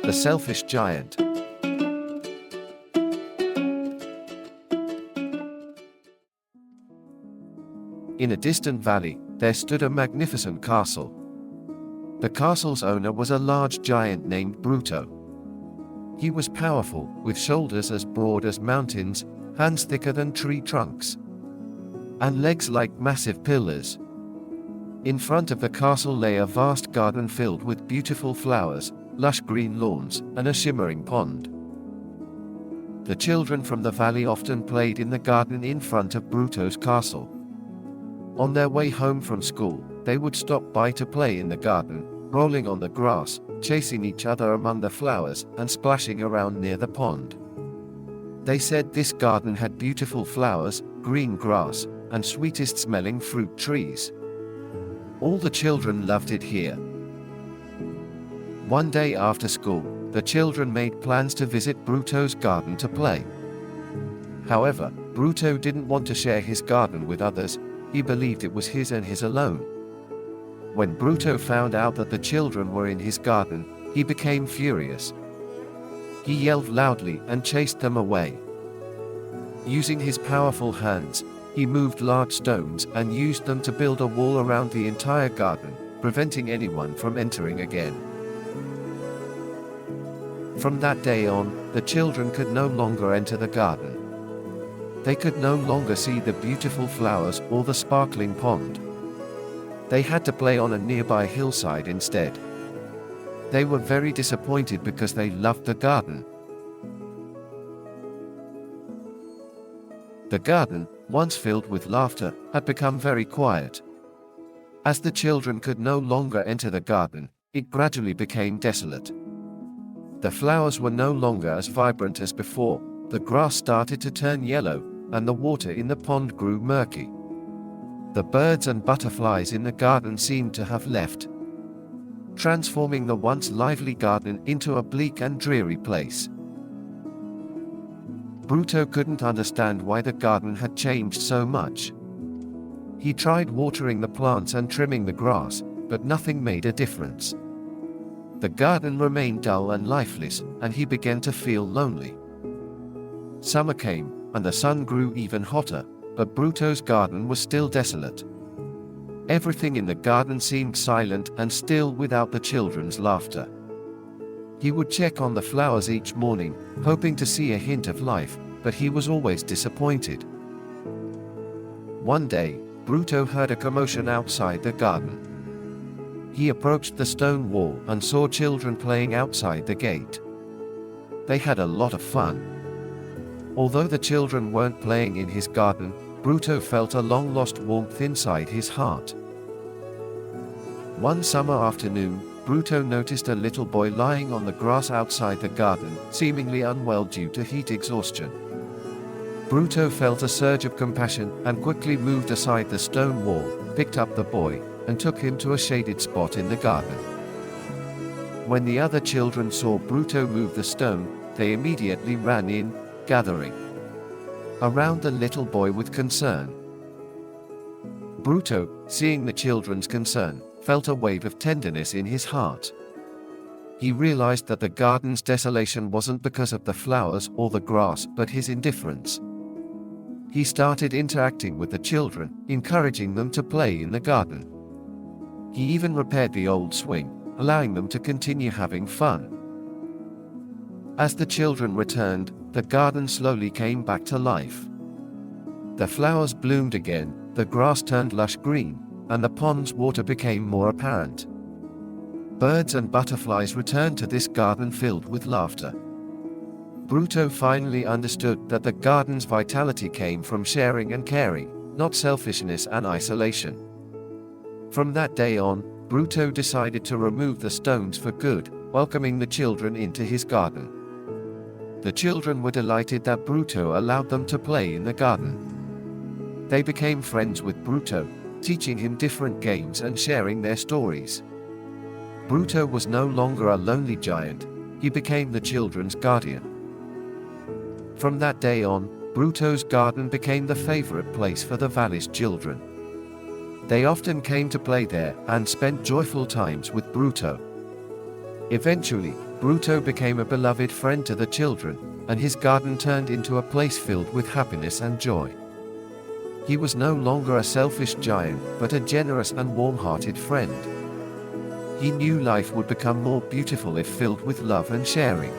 The Selfish Giant. In a distant valley, there stood a magnificent castle. The castle's owner was a large giant named Bruto. He was powerful, with shoulders as broad as mountains, hands thicker than tree trunks, and legs like massive pillars. In front of the castle lay a vast garden filled with beautiful flowers, lush green lawns, and a shimmering pond. The children from the valley often played in the garden in front of Bruto's castle. On their way home from school, they would stop by to play in the garden, rolling on the grass, chasing each other among the flowers, and splashing around near the pond. They said this garden had beautiful flowers, green grass, and sweetest smelling fruit trees. All the children loved it here. One day after school, the children made plans to visit Bruto's garden to play. However, Bruto didn't want to share his garden with others. He believed it was his and his alone. When Bruto found out that the children were in his garden, he became furious. He yelled loudly and chased them away. Using his powerful hands, he moved large stones and used them to build a wall around the entire garden, preventing anyone from entering again. From that day on, the children could no longer enter the garden. They could no longer see the beautiful flowers or the sparkling pond. They had to play on a nearby hillside instead. They were very disappointed because they loved the garden. The garden, once filled with laughter, had become very quiet. As the children could no longer enter the garden, it gradually became desolate. The flowers were no longer as vibrant as before, the grass started to turn yellow, and the water in the pond grew murky. The birds and butterflies in the garden seemed to have left, transforming the once lively garden into a bleak and dreary place. Bruto couldn't understand why the garden had changed so much. He tried watering the plants and trimming the grass, but nothing made a difference. The garden remained dull and lifeless, and he began to feel lonely. Summer came, and the sun grew even hotter, but Bruto's garden was still desolate. Everything in the garden seemed silent and still without the children's laughter. He would check on the flowers each morning, hoping to see a hint of life, but he was always disappointed. One day, Bruto heard a commotion outside the garden. He approached the stone wall and saw children playing outside the gate. They had a lot of fun. Although the children weren't playing in his garden, Bruto felt a long-lost warmth inside his heart. One summer afternoon, Bruto noticed a little boy lying on the grass outside the garden, seemingly unwell due to heat exhaustion. Bruto felt a surge of compassion and quickly moved aside the stone wall, picked up the boy, and took him to a shaded spot in the garden. When the other children saw Bruto move the stone, they immediately ran in, gathering around the little boy with concern. Bruto, seeing the children's concern, felt a wave of tenderness in his heart. He realized that the garden's desolation wasn't because of the flowers or the grass, but his indifference. He started interacting with the children, encouraging them to play in the garden. He even repaired the old swing, allowing them to continue having fun. As the children returned, the garden slowly came back to life. The flowers bloomed again, the grass turned lush green, and the pond's water became more apparent. Birds and butterflies returned to this garden filled with laughter. Bruto finally understood that the garden's vitality came from sharing and caring, not selfishness and isolation. From that day on, Bruto decided to remove the stones for good, welcoming the children into his garden. The children were delighted that Bruto allowed them to play in the garden. They became friends with Bruto, teaching him different games and sharing their stories. Bruto was no longer a lonely giant, he became the children's guardian. From that day on, Bruto's garden became the favorite place for the valley's children. They often came to play there and spent joyful times with Bruto. Eventually, Bruto became a beloved friend to the children, and his garden turned into a place filled with happiness and joy. He was no longer a selfish giant, but a generous and warm-hearted friend. He knew life would become more beautiful if filled with love and sharing.